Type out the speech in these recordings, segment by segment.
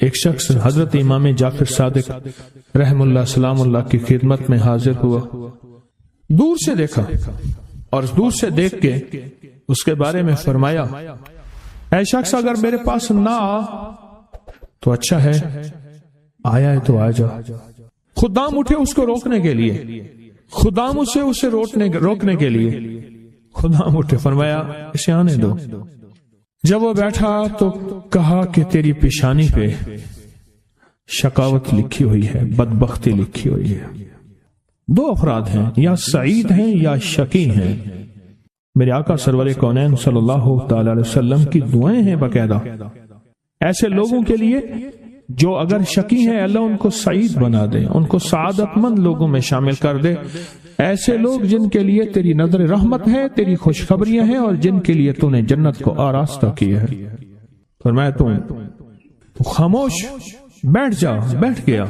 ایک شخص حضرت امام جعفر صادق رحم اللہ سلام اللہ کی خدمت میں حاضر ہوا، دور سے دیکھا اور دور سے دیکھ کے اس کے بارے میں فرمایا، اے شخص اگر میرے پاس نہ آ تو اچھا ہے، آیا ہے تو آ جا۔ خدام اٹھے اس کو روکنے کے لیے، خدام اسے روکنے کے لیے خدام اٹھے، فرمایا اسے آنے دو۔ جب وہ بیٹھا تو کہا کہ تیری پیشانی پہ شقاوت لکھی ہوئی ہے، بدبختی لکھی ہوئی ہے۔ دو افراد ہیں، یا سعید ہیں یا شقی ہیں۔ میرے آقا سرور کونین صلی اللہ تعالی علیہ وسلم کی دعائیں ہیں باقاعدہ ایسے لوگوں کے لیے جو اگر شقی ہیں، اللہ ان کو سعید بنا دے، ان کو سعادت مند لوگوں میں شامل کر دے۔ ایسے لوگ جن کے لیے تیری نظر رحمت ہے، تیری خوشخبریاں ہیں، اور جن کے لیے تو نے جنت کو آراستہ کیا ہے۔ فرمایا تو خاموش بیٹھ جا۔ بیٹھ گیا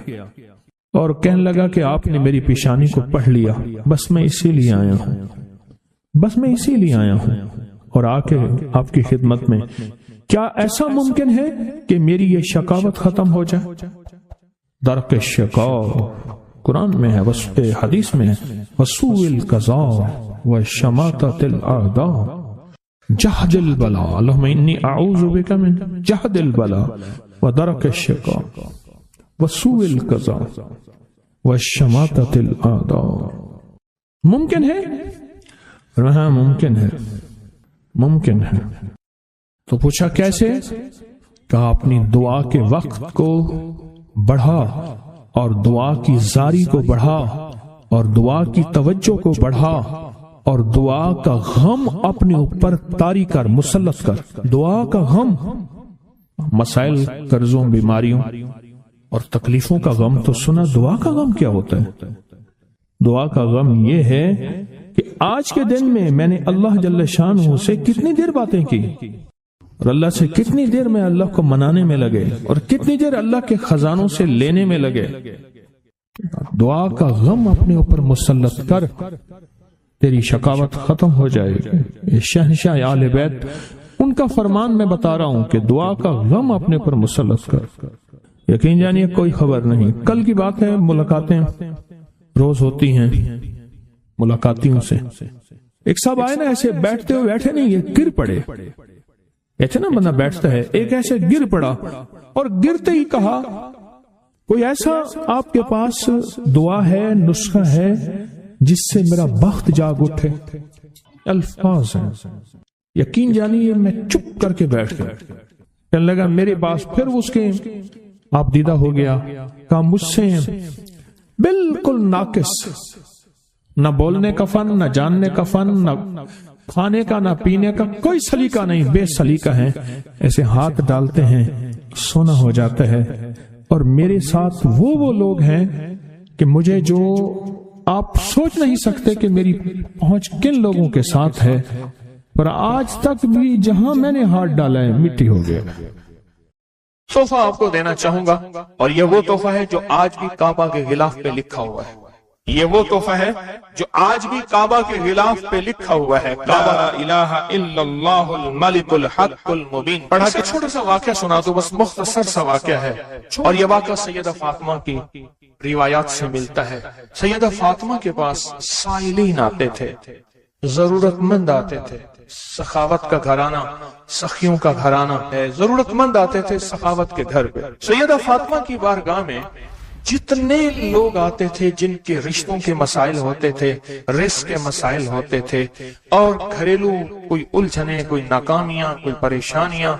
اور کہنے لگا کہ آپ نے میری پیشانی کو پڑھ لیا، بس میں اسی لیے آیا ہوں اور آ کے آپ کی خدمت میں۔ کیا ایسا ممکن ہے کہ میری یہ شقاوت ختم ہو جائے؟ درک الشقاء قرآن میں ہے، حدیث میں ہے، وسوء القضاء وشماتۃ الاعداء جہد البلاء، اللہم انی اعوذ بک من جہد البلاء ودرک الشقاء وسوء القضاء وشماتۃ الاعداء۔ ممکن ہے؟ ہاں ممکن ہے۔ تو پوچھا کیسے؟ کہا اپنی دعا کے وقت کو بڑھا اور دعا کی زاری کو بڑھا اور دعا کی توجہ کو بڑھا اور دعا کا غم اپنے اوپر طاری کر، مسلط کر۔ دعا کا غم، مسائل، قرضوں، بیماریوں اور تکلیفوں کا غم تو سنا، دعا کا غم کیا ہوتا ہے؟ دعا کا غم یہ ہے کہ آج کے دن میں نے اللہ جل شانہ سے کتنی دیر باتیں کی اور اللہ سے کتنی دیر میں اللہ کو منانے میں لگے اور کتنی دیر اللہ کے خزانوں سے لینے میں لگے۔ دعا کا غم اپنے اوپر مسلط کر، تیری شقاوت ختم ہو جائے گی۔ شہنشاہ آل بیت ان کا فرمان میں بتا رہا ہوں کہ دعا کا غم اپنے اوپر مسلط کر۔ یقین جانیے کوئی خبر نہیں، کل کی بات ہے، ملاقاتیں روز ہوتی ہیں ملاقاتیوں سے۔ ایک صاحب آئے نا، ایسے بیٹھتے ہوئے بیٹھے نہیں، یہ گر پڑے۔ ایسے نا بندہ بیٹھتا ہے، ایک ایسے گر پڑا اور گرتے ہی کہا کوئی ایسا آپ کے پاس دعا ہے، نسخہ ہے جس سے میرا بخت جاگ اٹھے؟ الفاظ ہیں، یقین جانیے میں چپ کر کے بیٹھ گیا۔ کہنے لگا میرے پاس، پھر اس کے آپ دیدہ ہو گیا، کہا مجھ سے بالکل ناقص، نہ بولنے کا فن، نہ جاننے کا فن، نہ کھانے کا، نہ پینے کا، کوئی سلیقہ نہیں، بے سلیقہ ہیں، ایسے ہاتھ ڈالتے ہیں سونا ہو جاتا ہے۔ اور میرے ساتھ وہ لوگ ہیں کہ مجھے جو آپ سوچ نہیں سکتے کہ میری پہنچ کن لوگوں کے ساتھ ہے، پر آج تک بھی جہاں میں نے ہاتھ ڈالا ہے مٹی ہو گیا۔ تحفہ آپ کو دینا چاہوں گا، اور یہ وہ تحفہ ہے جو آج بھی کعبہ کے غلاف پہ لکھا ہوا ہے۔ یہ وہ تحفہ ہے جو آج بھی کعبہ کے غلاف پہ لکھا ہوا ہے، لا الہ الا اللہ الملک الحق المبین۔ پڑھا کہ چھوٹا سا واقعہ سنا دو، بس مختصر سا واقعہ ہے، اور یہ واقعہ سیدہ فاطمہ کی روایات سے ملتا ہے۔ سیدہ فاطمہ کے پاس سائلین آتے تھے، ضرورت مند آتے تھے، سخاوت کا گھرانہ، سخیوں کا گھرانہ ہے، ضرورت مند آتے تھے سخاوت کے گھر پہ۔ سیدہ فاطمہ کی بارگاہ میں جتنے لوگ آتے تھے جن کے رشتوں کے مسائل ہوتے تھے، رزق کے مسائل ہوتے تھے، اور گھریلو کوئی الجھنیں، کوئی ناکامیاں، کوئی پریشانیاں،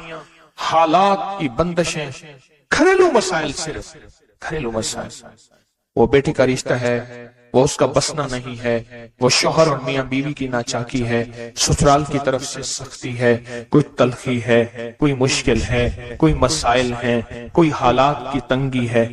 حالات کی بندشیں، گھریلو مسائل، صرف گھریلو مسائل۔ وہ بیٹی کا رشتہ ہے، وہ اس کا بسنا نہیں ہے، وہ شوہر اور میاں بیوی کی ناچاکی ہے، سسرال کی طرف سے سختی ہے، کوئی تلخی ہے، کوئی مشکل ہے، کوئی مسائل ہیں، کوئی حالات کی تنگی ہے۔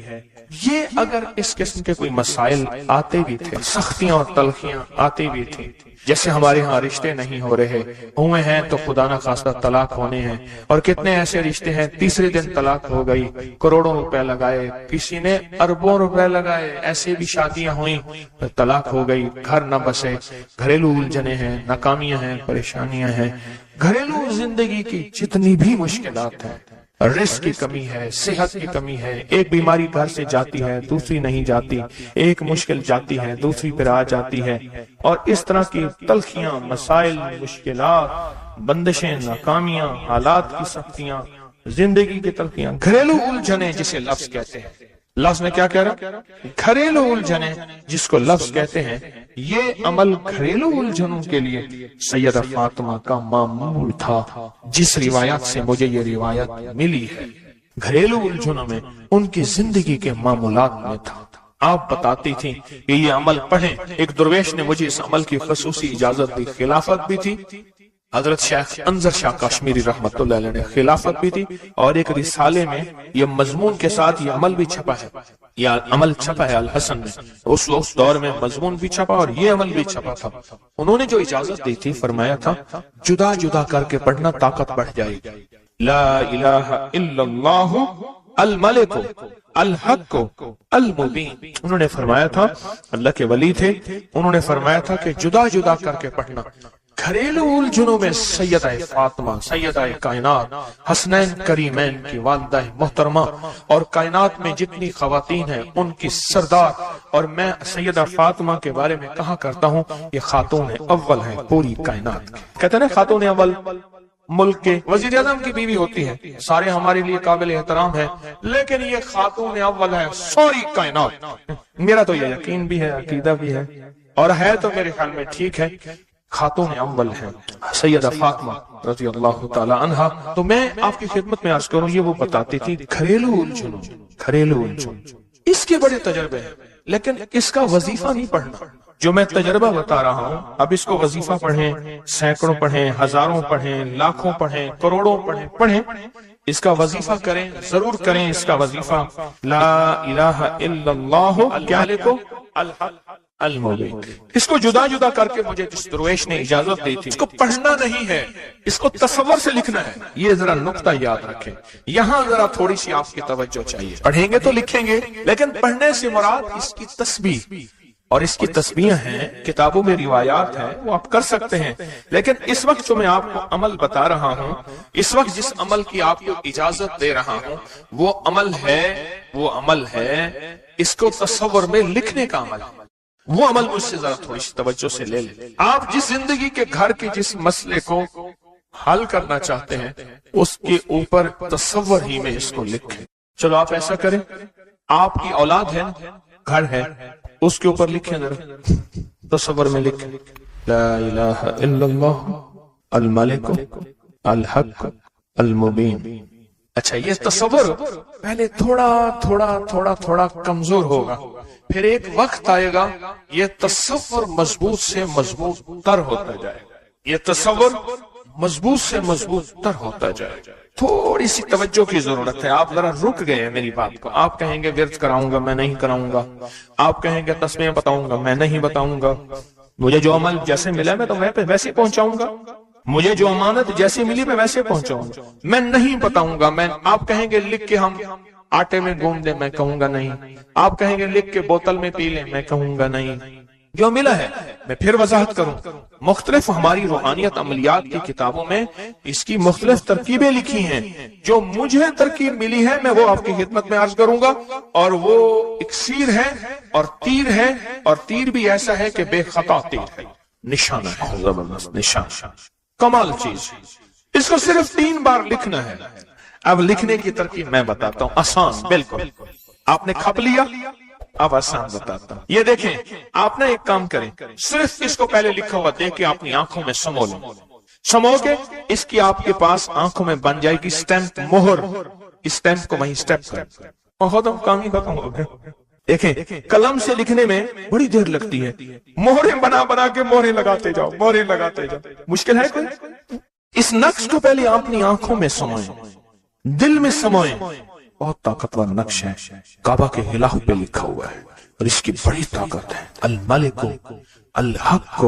یہ اگر اس قسم کے کوئی مسائل آتے بھی تھے، سختیاں اور تلخیاں آتے بھی تھیں، جیسے ہمارے ہاں رشتے نہیں ہو رہے، ہوئے ہیں تو خدا نہ خواستہ طلاق ہونے ہیں، اور کتنے ایسے رشتے ہیں تیسرے دن طلاق ہو گئی، کروڑوں روپے لگائے، کسی نے اربوں روپے لگائے، ایسے بھی شادیاں ہوئیں، طلاق ہو گئی، گھر نہ بسے، گھریلو الجھنیں ہیں، ناکامیاں ہیں، پریشانیاں ہیں، گھریلو زندگی کی جتنی بھی مشکلات ہیں، رزق کی کمی ہے، صحت کی کمی ہے، ایک بیماری گھر سے جاتی ہے دوسری نہیں جاتی، ایک مشکل جاتی ہے دوسری پھر آ جاتی ہے، اور اس طرح کی تلخیاں، مسائل، مشکلات، بندشیں، ناکامیاں، حالات کی سختیاں، زندگی کی تلخیاں، گھریلو الجھنیں جسے لفظ کہتے ہیں. لفظ میں کیا کہہ رہا؟ گھریلو الجھنیں جس کو لفظ کہتے ہیں. یہ عمل گھریلو الجھنوں کے لیے سیدہ فاطمہ کا معمول تھا، جس روایت سے مجھے یہ روایت ملی ہے. گھریلو الجھنوں میں ان کی زندگی کے معمولات میں تھا. آپ بتاتی تھیں کہ یہ عمل پڑھیں. ایک درویش نے مجھے اس عمل کی خصوصی اجازت دی. خلافت بھی تھی، حضرت شیخ انظر شاہ کشمیری رحمت اللہ علیہ نے خلافت بھی تھی، اور ایک رسالے میں یہ مضمون کے ساتھ یہ عمل بھی چھپا ہے. یہ عمل چھپا ہے الحسن میں، اس دور میں مضمون بھی چھپا اور یہ عمل بھی چھپا تھا. انہوں نے جو اجازت دی تھی، فرمایا تھا جدا جدا کر کے پڑھنا طاقت بڑھ جائے گی. لا الہ الا اللہ الملک الحق المبین. انہوں نے فرمایا تھا، اللہ کے ولی تھے، انہوں نے فرمایا تھا کہ جدا جدا کر کے پڑھنا. گھریلو الجھنوں میں سیدہ فاطمہ، سیدہ کائنات، حسنین کریمین کی والدہ محترمہ، اور کائنات میں جتنی خواتین ہیں ان کی سردار. اور میں سیدہ فاطمہ کے بارے میں کہا کرتا ہوں یہ خاتون اول ہے پوری کائنات. کہتے ہیں نا خاتون اول ملک کے وزیر اعظم کی بیوی ہوتی ہے، سارے ہمارے لیے قابل احترام ہے، لیکن یہ خاتون اول ہے ساری کائنات. میرا تو یہ یقین بھی ہے، عقیدہ بھی ہے، اور ہے تو میرے خیال میں ٹھیک ہے. خاتون اول ہے سیدہ فاطمہ رضی اللہ تعالی عنہا. تو میں آپ کی خدمت میں عرض کروں، یہ وہ بتاتی تھی گھریلو الجھنوں، گھریلو الجھن اس کے بڑے تجربے ہیں، لیکن اس کا وظیفہ نہیں پڑھنا. جو میں تجربہ بتا رہا ہوں، اب اس کو وظیفہ پڑھیں، سینکڑوں پڑھیں، ہزاروں پڑھیں، لاکھوں پڑھیں، کروڑوں پڑھیں، اس کا وظیفہ کریں، ضرور کریں اس کا وظیفہ. لا الہ الا اللہ کیا لکھو؟ الحق المبین. اس کو جدا جدا کر کے مجھے جس درویش نے اجازت دی تھی، اس کو پڑھنا نہیں ہے، اس کو تصور سے لکھنا ہے. یہ ذرا نقطہ یاد رکھیں، یہاں ذرا تھوڑی سی آپ کی توجہ چاہیے. پڑھیں گے تو لکھیں گے، لیکن پڑھنے سے مراد اس کی تسبیح، اور اس کی تسبیح ہیں، کتابوں میں روایات ہیں، وہ آپ کر سکتے ہیں. لیکن اس وقت جو میں آپ کو عمل بتا رہا ہوں، اس وقت جس عمل کی آپ کو اجازت دے رہا ہوں، وہ عمل ہے اس کو تصور میں لکھنے کا عمل. وہ عمل مجھ سے ذرا تھوڑی سی توجہ سے لے لیں. آپ جس زندگی کے گھر کے جس مسئلے کو حل کرنا چاہتے ہیں، اس کے اوپر تصور ہی میں اس کو لکھیں. چلو آپ ایسا کریں، آپ کی اولاد ہے، گھر ہے، اس کے اوپر لکھیں، ذرا تصور میں لکھیں لا الہ الا اللہ الملک الحق المبین. اچھا، یہ تصور پہلے تھوڑا کمزور ہوگا، پھر ایک وقت آئے گا یہ تصور مضبوط سے مضبوط تر ہوتا جائے گا. یہ تصور مضبوط سے مضبوط تر ہوتا جائے گا. تھوڑی سی توجہ کی ضرورت ہے. آپ ذرا رک گئے ہیں میری بات کو. آپ کہیں گے ورد کراؤں گا، میں نہیں کراؤں گا. آپ کہیں گے تسبیح بتاؤں گا، میں نہیں بتاؤں گا. مجھے جو عمل جیسے ملا میں تو ویسے پہنچاؤں گا. مجھے جو امانت جیسے ملی میں ویسے پہنچاؤں گا. میں نہیں بتاؤں گا. آپ کہیں گے لکھ کے ہم آٹے میں گھوم دیں، میں کہوں گا نہیں. آپ کہیں گے لکھ کے بوتل میں پی لیں، میں کہوں گا نہیں. جو ملا ہے میں پھر وضاحت کروں. مختلف ہماری روحانیت عملیات کی کتابوں میں اس کی مختلف ترکیبیں لکھی ہیں. جو مجھے ترکیب ملی ہے میں وہ آپ کی خدمت میں عرض کروں گا، اور وہ اکسیر ہے اور تیر ہے، اور تیر بھی ایسا ہے کہ بے خطا تیر ہے، نشانہ ہے، زبردست نشان، کمال چیز. اس کو صرف 3 بار لکھنا ہے. اب لکھنے کی ترکیب میں بتاتا ہوں، آسان بالکل. آپ نے کھپ لیا، اب آسان بتاتا ہوں. یہ دیکھیں، آپ نے ایک کام کریں، صرف اس کو پہلے لکھا ہوا دیکھ کے اپنی آنکھوں میں سمو لیں. سمو کے اس کی آپ کے پاس آنکھوں میں بن جائے گی سٹیمپ، مہر. اس سٹیمپ کو وہیں سٹیپ کریں. کام ہی ختم ہو گیا. دیکھیں، قلم سے لکھنے میں بڑی دیر لگتی ہے. مہریں بنا کے مہریں لگاتے جاؤ، مہریں لگاتے جاؤ. مشکل ہے کوئی؟ اس نقش کو پہلے اپنی آنکھوں میں سموئیں، دل میں سموئیں. بہت طاقتور نقش ہے، کعبہ کے غلاف پہ لکھا ہوا ہے، اور اس کی بڑی طاقت ہے. الملک الحق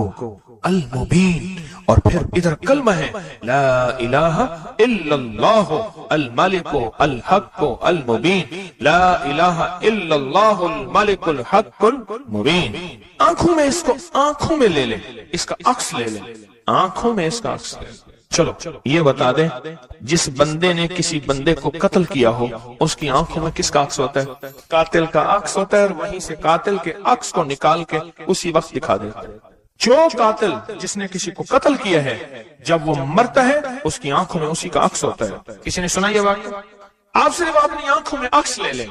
المبین. اور پھر ادھر کلمہ ہے لا الہ الا اللہ الملک الحق المبین. لا الہ الا اللہ الملک الحق المبین. آنکھوں میں اس کو آنکھوں میں لے لیں، اس کا عکس لے لیں، آنکھوں میں اس کا عکس لے لیں. چلو یہ بتا دیں، جس بندے نے کسی بندے کو قتل کیا ہو اس کی آنکھوں میں کس کا عکس ہوتا ہے؟ قاتل کا عکس ہوتا ہے، اور وہیں سے قاتل کے عکس کو نکال کے اسی وقت دکھا دیتا ہے۔ جو قاتل جس نے کسی کو قتل کیا ہے جب وہ مرتا ہے اس کی آنکھوں میں اسی کا عکس ہوتا ہے۔ کسی نے سنا یہ واقعہ؟ آپ صرف اپنی آنکھوں میں عکس لے لیں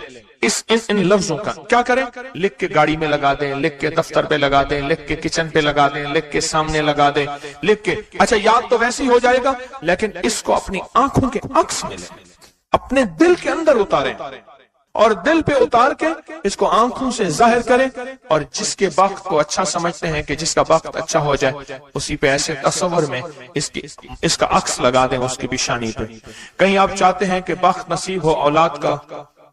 ان لفظوں کا، کیا کریں؟ لکھ کے گاڑی میں لگا دیں، لکھ کے دفتر پہ لگا دیں، لکھ کے کچن پہ لگا دیں، لکھ کے سامنے لگا دیں، لکھ کے، اچھا یاد تو ویسے ہی ہو جائے گا، لیکن اس کو اپنی آنکھوں کے عکس میں لیں، اپنے دل کے اندر اتاریں، اور دل پہ اتار کے اس کو آنکھوں سے ظاہر کریں، اور جس کے وقت کو اچھا سمجھتے ہیں کہ جس کا وقت اچھا ہو جائے اسی پہ ایسے تصور میں اس کا عکس لگا دیں اس کی پیشانی پہ۔ کہیں آپ چاہتے ہیں کہ وقت نصیب ہو، اولاد کا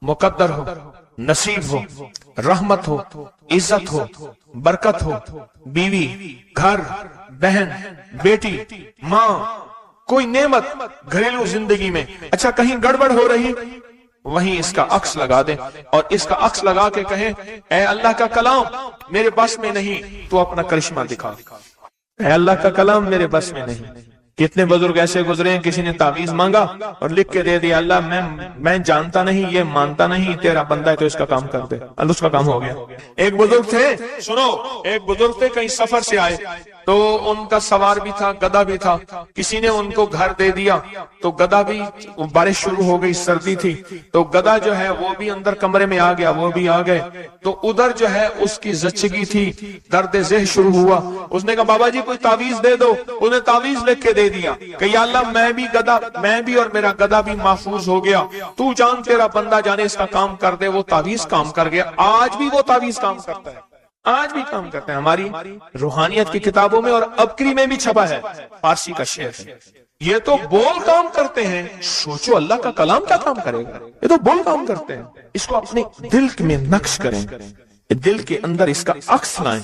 مقدر ہو، نصیب ہو، رحمت ہو، عزت ہو، برکت ہو، بیوی، گھر، بہن، بیٹی، ماں، کوئی نعمت گھریلو زندگی میں، اچھا کہیں گڑبڑ ہو رہی، وہیں اس کا عکس لگا دیں، اور اس کا عکس لگا کے کہیں اے اللہ کا کلام میرے بس میں نہیں، تو اپنا کرشمہ دکھا۔ اے اللہ کا کلام میرے بس میں نہیں۔ کتنے بزرگ ایسے گزرے ہیں، کسی نے تعویذ مانگا اور لکھ کے دے دیا، اللہ میں جانتا نہیں، یہ مانتا نہیں، تیرا بندہ ہے تو اس کا کام کر دے، اللہ اس کا کام ہو گیا۔ ایک بزرگ تھے، سنو، ایک بزرگ تھے، کہیں سفر سے آئے تو ان کا سوار بھی تھا، گدھا بھی تھا، کسی نے ان کو گھر دے دیا تو گدھا بھی، بارش شروع ہو گئی، سردی تھی تو گدھا جو ہے وہ بھی اندر کمرے میں آ گیا، وہ بھی آ گئے، تو ادھر جو ہے اس کی زچگی تھی، درد ذہ شروع ہوا، اس نے کہا بابا جی کوئی تعویذ دے دو، انہیں تعویذ لکھ کے دے دیا کہ یا اللہ میں بھی اور میرا گدھا بھی محفوظ ہو گیا، تو جان تیرا بندہ جانے اس کا کام کر دے۔ وہ تعویذ کام کر گیا، آج بھی وہ تعویذ کام کرتا ہے، آج بھی کام کرتے ہیں۔ ہماری روحانیت کی کتابوں میں اور ابکری میں بھی چھپا ہے، فارسی کا شعر ہے۔ یہ تو بول کام کرتے ہیں، سوچو اللہ کا کلام کیا کام کرے گا، یہ تو بول کام کرتے ہیں۔ اس کو اپنے دل میں نقش کریں، دل کے اندر اس کا عکس لائیں،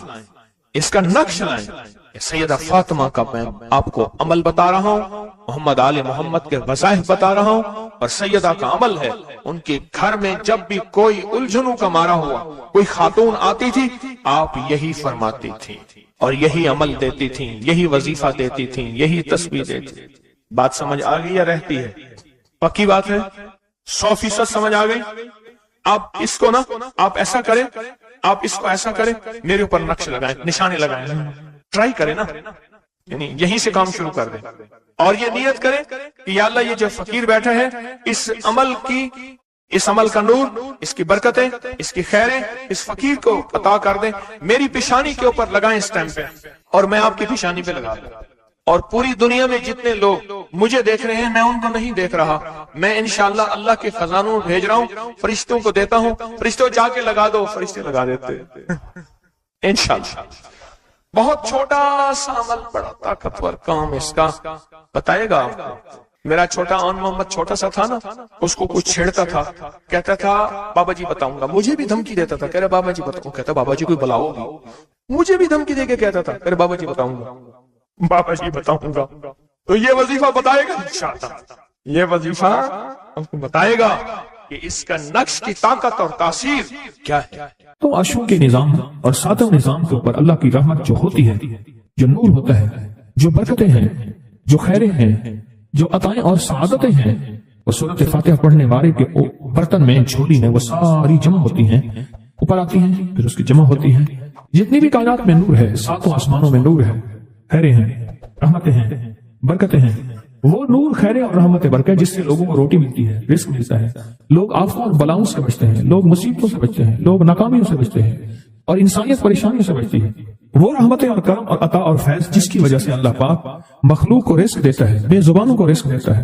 اس کا نقش لائیں۔ سیدہ فاطمہ کا میں آپ کو عمل بتا رہا ہوں، محمد آل محمد کے وظائف بتا رہا ہوں، اور سیدہ کا عمل ہے۔ ان کے گھر میں جب بھی کوئی الجھنوں کا مارا ہوا، کوئی خاتون آتی تھی، آپ یہی فرماتی تھی اور یہی عمل دیتی تھی، یہی وظیفہ دیتی تھی، یہی تسبیح دیتی تھی۔ بات سمجھ آ گئی یا رہتی ہے؟ پکی بات ہے، 100% سمجھ آ گئی۔ آپ اس کو نا، آپ ایسا کریں، آپ اس کو ایسا کریں، میرے اوپر نقش لگائیں، نشانے لگائیں، ٹرائی کریں نا، یعنی یہیں سے کام شروع کر دیں، اور یہ نیت کریں کہ یا اللہ یہ جو فقیر بیٹھا ہے، اس عمل کا نور، اس کی برکتیں، اس کی خیریں اس فقیر کو عطا کر دیں، میری پیشانی کے اوپر لگائیں اس ٹائم پہ، اور میں آپ کی پیشانی پہ لگا دوں، اور پوری دنیا میں جتنے لوگ مجھے دیکھ رہے ہیں میں ان کو نہیں دیکھ رہا، میں انشاءاللہ اللہ کے خزانوں بھیج رہا ہوں، فرشتوں کو دیتا ہوں، فرشتوں جا کے لگا دو، فرشتے لگا دیتے انشاءاللہ۔ بہت چھوٹا سا عمل، بڑا طاقتور کام اس کا بتائے گا آپ کو۔ میرا چھوٹا آن محمد چھوٹا سا تھا نا، اس کو کچھ چھیڑتا تھا، کہتا تھا بابا جی بتاؤں گا، مجھے بھی دھمکی دیتا تھا، کہہ رہا بابا جی بتاؤں، کہتا بابا جی کوئی بلا ہوگی، مجھے بھی دھمکی دے کے کہتا تھا، کہہ رہا بابا جی بتاؤں گا، بابا جی بتاؤں گا۔ تو یہ وظیفہ بتائے گا انشاءاللہ، یہ وظیفہ آپ کو بتائے گا کہ اس کا نقش کی طاقت اور تاثیر کیا ہے۔ تو عشروں کے نظام اور ساتوں نظام کے اوپر اللہ کی رحمت جو ہوتی ہے، جو نور ہوتا ہے، جو برکتیں ہیں، جو خیریں ہیں، جو عطائیں اور سعادتیں ہیں، وہ سورۃ فاتحہ پڑھنے والے کے برتن میں، جھولی میں، وہ ساری جمع ہوتی ہیں، اوپر آتی ہیں، پھر اس کی جمع ہوتی ہیں۔ جتنی بھی کائنات میں نور ہے، ساتوں آسمانوں میں نور ہے، خیریں ہیں، رحمتیں ہیں، برکتیں ہیں، وہ نور، خیریں اور رحمت برکت جس سے لوگوں کو روٹی ملتی ہے، رزق ملتا ہے، لوگ آفتوں اور بلاؤں سے بچتے ہیں، لوگ مصیبتوں سے بچتے ہیں، لوگ ناکامیوں سے بچتے ہیں، اور انسانیت پریشانیوں سے بچتی ہے۔ وہ رحمتیں اور کرم اور عطا اور فیض جس کی وجہ سے اللہ پاک مخلوق کو رزق دیتا ہے، بے زبانوں کو رزق دیتا ہے۔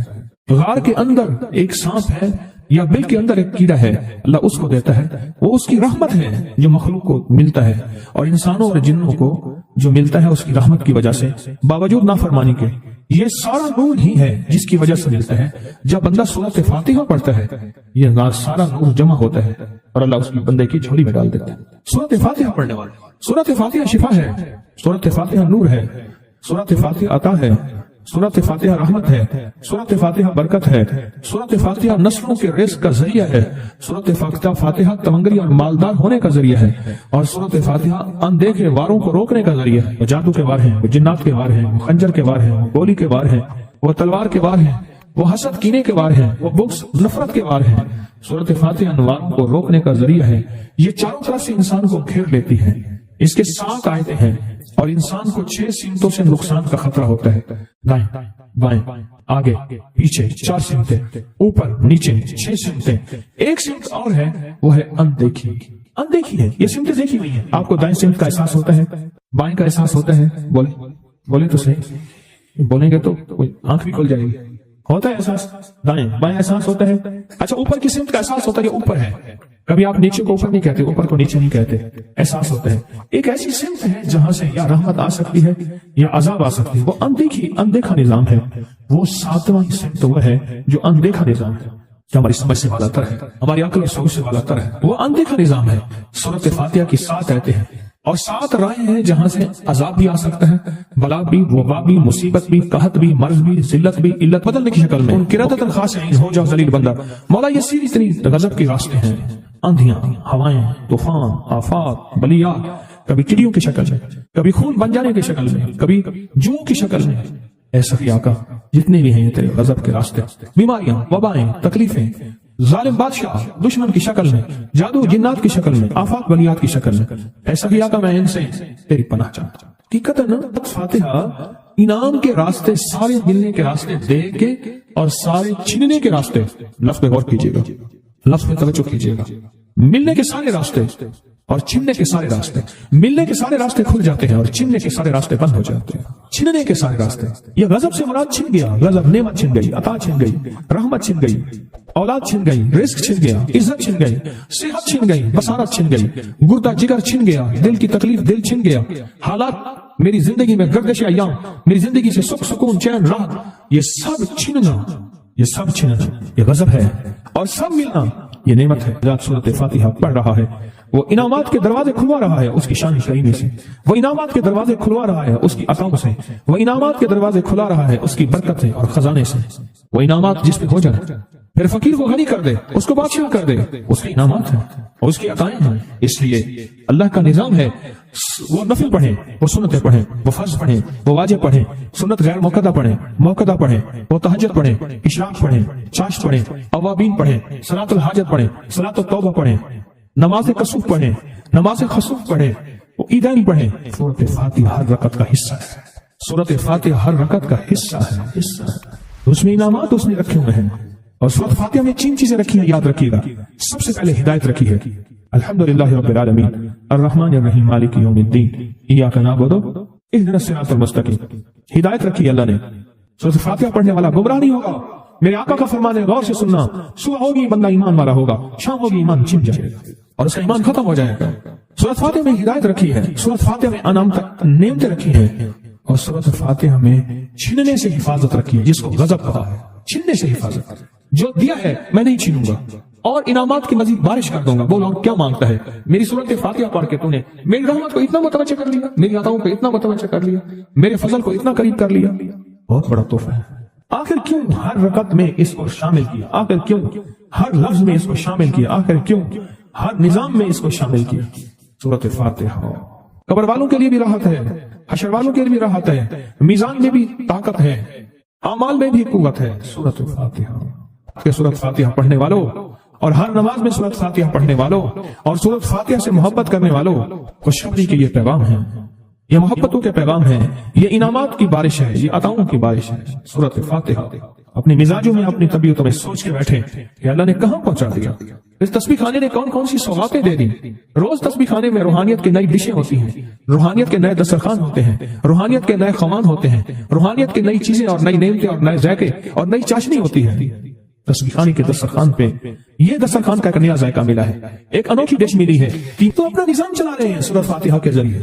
غار کے اندر ایک سانپ ہے یا بل کے اندر ایک کیڑا ہے، اللہ اس کو دیتا ہے، وہ اس کی رحمت ہے جو مخلوق کو ملتا ہے، اور انسانوں اور جنوں کو جو ملتا ہے اس کی رحمت کی وجہ سے، باوجود نافرمانی کے۔ یہ سارا نور ہی ہے جس کی وجہ سے ملتا ہے۔ جب بندہ سورۃ فاتحہ پڑھتا ہے، یہ سارا نور جمع ہوتا ہے اور اللہ اس کی بندے کی جھولی میں ڈال دیتا ہے۔ سورۃ فاتحہ پڑھنے والے، سورۃ فاتحہ شفا ہے، سورۃ فاتحہ نور ہے، سورۃ فاتحہ عطا ہے، سورۃ فاتحہ رحمت ہے، سورۃ فاتحہ برکت ہے، سورۃ فاتحہ نسلوں کے رزق کا ذریعہ ہے، سورۃ فاتحہ تمنگری اور مالدار ہونے کا ذریعہ ہے، اور سورۃ فاتحہ اندیکھے واروں کو روکنے کا ذریعہ ہے۔ وہ جادو کے وار ہیں، وہ جنات کے وار ہیں، وہ خنجر کے وار ہیں، وہ گولی کے وار ہیں، وہ تلوار کے وار ہیں، وہ حسد کینے کے وار ہیں، وہ بغض نفرت کے وار ہیں۔ سورۃ فاتحہ انواروں کو روکنے کا ذریعہ ہے، یہ چاروں طرف سے انسان کو گھیر لیتی ہے۔ اس کے 7 آیتیں ہیں اور انسان کو 6 سمتوں سے نقصان کا خطرہ ہوتا ہے، دائیں بائیں آگے پیچھے 4 سمتیں، اوپر نیچے 6 سمتیں۔ ایک سمت اور ہے، وہ ہے اندیکھی۔ اندیکھی ہے، یہ سمتیں دیکھی ہوئی ہیں۔ آپ کو دائیں سمت کا احساس ہوتا ہے، بائیں کا احساس ہوتا ہے، بولے تو صحیح، بولیں گے تو آنکھ بھی کھل جائے گی۔ ہوتا ہے احساس، دائیں بائیں احساس ہوتا ہے۔ اچھا اوپر کی سمت کا احساس ہوتا ہے، یہ اوپر ہے۔ کبھی آپ نیچے کو اوپر نہیں کہتے، اوپر کو نیچے نہیں کہتے، احساس ہوتا ہے۔ ایک ایسی سمت ہے جہاں سے یا رحمت آ سکتی ہے یا عذاب آ سکتی ہے، وہ اندیکھا نظام ہے۔ وہ 7واں سمت وہ ہے جو اندیکھا نظام ہے، جو ہماری سمجھ سے بالاتر ہے، ہماری عقل اور سوچ سے بالاتر ہے، وہ اندیکھا نظام ہے۔ سورۃ فاتحہ کی 7 آیتیں ہیں اور 7 راہیں ہیں جہاں سے عذاب بھی آ سکتا ہے، بلا بھی، وبا بھی، مصیبت بھی، قحط بھی، مرض بھی، ذلت بھی، علت بدلنے کی شکل میں۔ قرادۃ خاصعین، ہو جاؤ ذلیل بندہ۔ مولا یہ سیدھی اتنی غضب کے راستے ہیں، آندھیاں، ہوائیں، طوفان، آفات، بلیات، کبھی چڑیوں کی شکل میں، کبھی خون بن جانے کی شکل میں، کبھی جو کی شکل میں۔ اے سفی آقا جتنے بھی ہیں یہ تیرے غضب کے راستے، بیماریاں، وبائیں، تکلیفیں، ظالم بادشاہ دشمن کی شکل میں، جادو جنات کی شکل میں، آفات بلیات کی شکل میں، اے سفی آقا میں ان سے تیری پناہ چاہتا ہوں۔ حقیقتاً فاتحہ انعام کے راستے، سارے ملنے کے راستے دیکھ کے اور سارے چھننے کے راستے، لفظ پہ غور کیجیے گا، لفظ پہ توجہ کیجیے گا۔ ملنے کے سارے راستے اور چھننے کے سارے راستے، ملنے کے سارے راستے کھل جاتے ہیں اور چھننے کے سارے راستے بند ہو جاتے ہیں۔ چھننے کے سارے راستے، یہ غضب سے مراد چھن گیا، غضب نعمت چھن گئی، عطا چھن گئی، رحمت چھن گئی، اولاد چھن گئی، رزق چھن گیا، عزت چھن گئی، صحت چھن گئی، بصارت چھن گئی، گردہ جگر چھن گیا، دل کی تکلیف دل چھن گیا، حالات میری زندگی میں گردش ایام، میری زندگی سے سکھ سکون چین راحت، یہ سب چھننا، یہ سب چھننا یہ غضب ہے، اور سب ملنا یہ نعمت ہے۔ ذات سورۃ فاتحہ پڑھ رہا ہے، وہ انعامات کے دروازے کھلوا رہا ہے اس کی شان کریمی سے، وہ انعامات کے دروازے کھلوا رہا ہے اس کی عطاؤں سے، وہ انعامات کے دروازے کھلا رہا ہے اس کی برکت سے اور خزانے سے۔ وہ انعامات جس پہ ہو جائے، پھر فقیر کو غنی کر دے، اس کو بادشاہ کر دے، اس کے انعامات ہیں اور اس کی عطائیں ہیں۔ اس لیے اللہ کا نظام ہے، وہ نفل پڑھیں، وہ سنتیں پڑھیں، وہ فرض پڑھیں، وہ واجب پڑھیں، سنت غیر موقدہ پڑھیں، موقدہ پڑھیں، وہ تہجد پڑھیں، اشراق پڑھیں، چاشت پڑھیں، اوابین پڑھیں، صلاۃ الحاجت پڑھیں، صلاۃ التوبہ پڑھیں، نماز کسوف پڑھیں، نماز خسوف پڑھیں، وہ عیدین پڑھیں۔ سورۃ فاتحہ ہر رکعت کا حصہ ہے، سورۃ فاتحہ ہر رکعت کا حصہ ہے، اس میں انعامات اس نے رکھے ہوئے ہیں۔ اور سورۃ فاتحہ میں 3 چیزیں رکھی ہیں، یاد رکھیے گا۔ سب سے پہلے ہدایت رکھی ہے، الحمدللہ رب العالمین الرحمن الرحیم مالک یوم الدین ایاک نعبد اهدنا الصراط المستقیم۔ ہدایت رکھی ہے اللہ نے۔ سورۃ فاتحہ پڑھنے والا گمراہ نہیں ہوگا، میرے آقا کا فرمان ہے، غور سے سننا۔ صبح ہوگی بندہ ایمان والا ہوگا، شام ہوگی ایمان چھن جائے گا اور اس کا ایمان ختم ہو جائے گا۔ سورۃ فاتحہ میں ہدایت رکھی ہے، سورۃ فاتحہ میں انعامات نعمتیں رکھی ہیں، اور سورۃ فاتحہ میں چھننے سے حفاظت رکھی ہے، جس کو غضب کہا ہے، چھننے سے حفاظت۔ جو دیا ہے میں نہیں چھینوں گا اور انعامات کی مزید بارش کر دوں گا۔ بولو اور کیا مانگتا ہے؟ میری سورۃ فاتحہ پڑھ کے تو نے میری رحمت کو اتنا متوجہ کر لیا، میری عطاؤں کو اتنا متوجہ کر لیا، میرے فضل کو اتنا قریب کر لیا، بہت بڑا تحفہ ہے۔ آخر کیوں ہر رکعت میں اس کو شامل کیا؟ آخر کیوں ہر لفظ میں اس کو شامل کیا؟ آخر کیوں ہر نظام میں اس کو شامل کیا؟ سورۃ فاتحہ قبر والوں کے لیے بھی راحت ہے، حشر والوں کے لیے بھی راحت ہے، میزان میں بھی طاقت ہے، اعمال میں بھی قوت ہے۔ سورۃ فاتحہ کہ سورۃ فاتحہ پڑھنے والوں اور ہر نماز میں سورۃ فاتحہ پڑھنے والوں اور سورۃ فاتحہ سے محبت کرنے والوں خوشخبری کے یہ پیغام ہے، یہ محبتوں کے پیغام ہے، یہ انعامات کی بارش ہے، یہ عطاؤں کی بارش ہے۔ سورۃ فاتحہ اپنے مزاجوں میں، اپنی طبیعتوں میں سوچ کے بیٹھے کہ اللہ نے کہاں پہنچا دیا، اس تسبیح خانے نے کون کون سی سوغاتیں دے دی۔ روز تسبیح خانے میں روحانیت کی نئی ڈشیں ہوتی ہیں، روحانیت کے نئے دسترخوان ہوتے ہیں، روحانیت کے نئے خوان ہوتے ہیں، روحانیت کی نئی چیزیں اور نئی نعمتیں اور نئے ذائقے اور نئی چاشنی ہوتی ہے۔ تسبیح خانے کے دسترخوان پہ یہ دسترخوان کا ایک نیا ذائقہ ملا ہے، ایک انوکھی ڈش ملی ہے۔ تو اپنا نظام چلا رہے ہیں سورۃ فاتحہ کے ذریعے،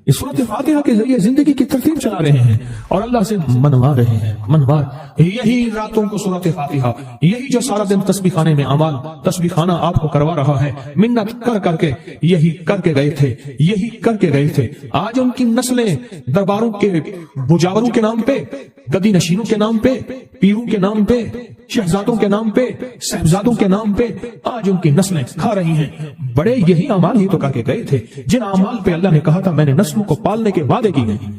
اس سورۃ فاتحہ کے ذریعے زندگی کی ترتیب چلا رہے ہیں اور اللہ سے منوا رہے ہیں، منوا۔ یہی راتوں کو سورۃ فاتحہ، یہی جو سارا دن تسبیح خانے میں اعمال تسبیح خانہ آپ کو کروا رہا ہے، منت کر کر کے یہی کر کے گئے تھے، یہی کر کے گئے تھے۔ آج ان کی نسلیں درباروں کے بجاوروں کے نام پہ، گدی نشینوں کے نام پہ، پیروں کے نام پہ، شہزادوں کے نام پہ، صاحبزادوں کے نام پہ آج ان کی نسلیں کھا رہی ہیں۔ بڑے یہی اعمال ہی تو کر کے گئے تھے جن اعمال پہ اللہ نے کہا تھا میں نے نسلوں کو پالنے کے وعدے کیے ہیں۔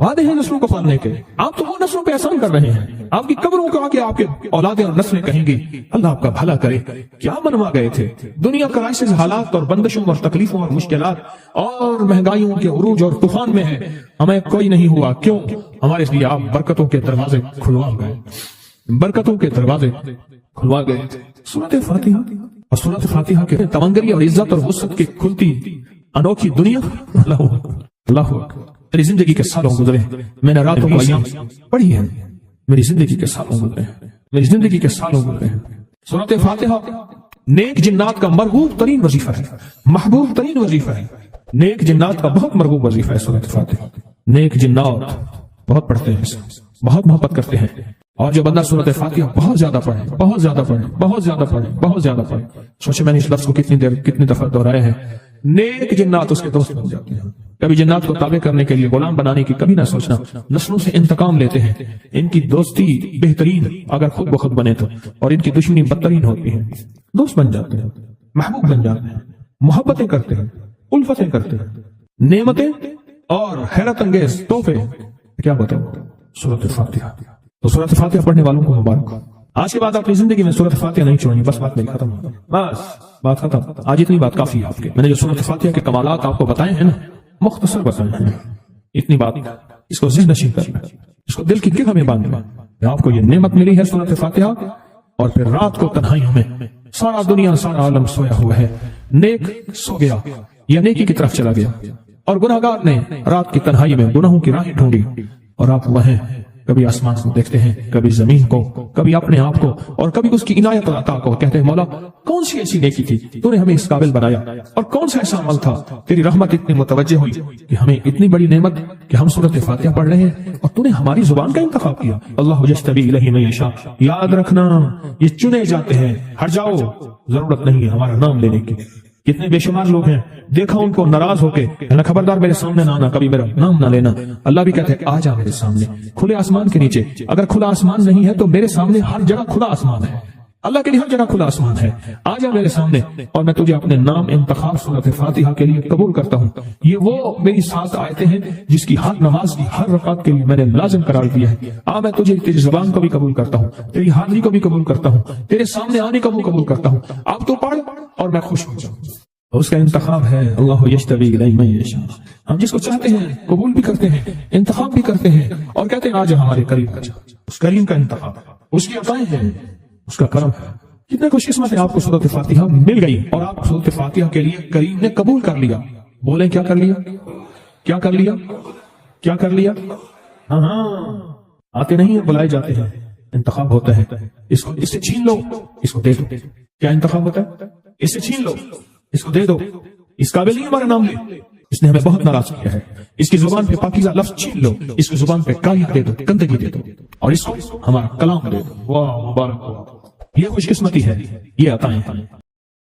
وعدے ہیں نسلوں کو پالنے کے، آپ تو وہ نسلوں پہ احسان کر رہے ہیں، آپ کی قبروں کو آگے آپ کے اولادیں اور نسلیں کہیں گی اللہ آپ کا بھلا کرے، کیا بنوا گئے تھے؟ دنیا کرائسس، حالات اور بندشوں اور تکلیفوں اور مشکلات اور مہنگائیوں کے عروج اور طوفان میں ہے، ہمیں کوئی نہیں ہوا، کیوں؟ ہمارے لیے آپ برکتوں کے دروازے کھلوا گئے، برکتوں کے دروازے کھلوا گئے تھے۔ سورۃ فاتحہ اور سورۃ فاتحہ کے تمنگری اور عزت اور وسعت کی کھلتی انوکھی دنیا، اللہ اکبر، اللہ اکبر۔ میری زندگی کے سالوں گزرے، میں نے راتوں کو ایام پڑھی ہیں، میری زندگی کے سالوں گزرے، میری زندگی کے سالوں گزرے۔ سورۃ فاتحہ نیک جنات کا مرغوب ترین وظیفہ ہے، محبوب ترین وظیفہ ہے، نیک جنات کا بہت مرغوب وظیفہ ہے سورۃ فاتحہ۔ نیک جنات بہت پڑھتے ہیں، بہت محبت کرتے ہیں، اور جو بندہ سورۃ فاتحہ بہت زیادہ پڑھے، بہت زیادہ پڑھے، بہت زیادہ پڑھے، بہت زیادہ پڑھے، سوچے میں نے اس لفظ کو کتنی دیر کتنی دفعہ دہرایا ہے، نیک جنات اس کے دوست بن جاتے ہیں۔ کبھی جنات کو تابع کرنے کے لیے، غلام بنانے کی کبھی نہ سوچنا، نسلوں سے انتقام لیتے ہیں، ان کی دوستی بہترین اگر خود بخود بنے تو، اور ان کی دشمنی بدترین ہوتی ہے، دوست بن جاتے ہیں، محبوب بن جاتے ہیں، محبتیں کرتے ہیں، الفتیں کرتے ہیں، نعمتیں اور حیرت انگیز تحفے، کیا بتاؤ سورۃ فاتحہ۔ تو سورۃ فاتحہ پڑھنے والوں کو مبارک۔ آج کے بعد اپنی زندگی میں سورۃ فاتحہ نہیں چھوڑنی، بس بات میری ختم، بس بات ختم، آج اتنی بات کافی ہے آپ کے۔ میں نے جو سورۃ فاتحہ کے کمالات آپ کو بتائے ہیں نا، مختصر بتائے ہیں، اتنی بات، اس کو ذہن نشین کرنا، اس کو دل کی گرہ میں باندھنا۔ آپ کو یہ نعمت ملی ہے سورۃ فاتحہ، اور پھر رات کو تنہائیوں میں سارا دنیا سارا عالم سویا ہوا ہے، نیک سو گیا یا نیکی کی طرف چلا گیا، اور گناہگار نے رات کی تنہائی میں گناہوں کی راہیں ڈھونڈی، اور آپ وہیں کبھی آسمان کو دیکھتے ہیں، کبھی زمین کو، کبھی اپنے آپ کو، اور کبھی اس کی عنایت اور عطا کو، کہتے ہیں مولا کون سی ایسی نیکی تھی تو نے ہمیں اس قابل بنایا، اور کون سا ایسا عمل تھا تیری رحمت اتنی متوجہ ہوئی کہ ہمیں اتنی بڑی نعمت کہ ہم سورۃ فاتحہ پڑھ رہے ہیں اور تو نے ہماری زبان کا انتخاب کیا۔ اللہ یجتبی الیہ من یشاء، یاد رکھنا یہ چنے جاتے ہیں، ہٹ جاؤ، ضرورت نہیں ہے ہمارا نام لینے کی۔ کتنے بے شمار لوگ ہیں، دیکھا ان کو ناراض ہو کے، خبردار میرے سامنے نہ آنا، کبھی میرا نام نہ لینا۔ اللہ بھی کہتے ہیں آ جا میرے سامنے، کھلے آسمان کے نیچے، اگر کھلا آسمان نہیں ہے تو میرے سامنے ہر جگہ کھلا آسمان ہے، اللہ کے لیے ہر جگہ کھلا آسمان ہے، آ جا میرے سامنے، اور میں تجھے اپنے نام انتخاب سورۃ فاتحہ کے لیے قبول کرتا ہوں۔ یہ وہ میری 7 آیتیں ہیں جس کی ہر نماز کی ہر رکعت کے لیے میں نے لازم قرار دیا ہے۔ میں تجھے تیری زبان کو بھی قبول کرتا ہوں، تیری حاضری کو بھی قبول کرتا ہوں، تیرے سامنے آنے کو بھی قبول کرتا ہوں، اب تو پڑھ اور میں خوش ہو جاؤں۔ اس کا انتخاب ہے اللہ یجتبی الیہ من یشاء، ہم جس کو چاہتے ہیں قبول بھی کرتے ہیں، انتخاب بھی کرتے ہیں، اور کہتے ہیں آج ہمارے قریب کا جا، اس کریم کا انتخاب ہے، اس کی عطائیں ہیں، اس کا کرم ہے۔ کتنے خوش قسمت ہے آپ کو سورۃ فاتحہ مل گئی، اور آپ سورۃ فاتحہ کے لیے کریم نے قبول کر لیا۔ بولیں کیا کر لیا، کیا کر لیا، کیا کر لیا؟ ہاں آتے نہیں ہیں، بلائے جاتے ہیں، انتخاب ہوتا ہے، اس کو اس سے چھین لو، اس کو دے دو۔ کیا انتخاب ہوتا ہے؟ اس سے چھین لو، اس کو دے دو، اس قابل نہیں ہمارا نام لے، اس نے ہمیں بہت ناراض کیا ہے، اس کی زبان پہ پاکیزہ لفظ چھین لو، اس کی زبان پہ کالیاں دے دو، گندگی دے دو، اور اس کو ہمارا کلام دے دو۔ واہ مبارک ہو، یہ خوش قسمتی ہے، یہ عطائیں ہیں۔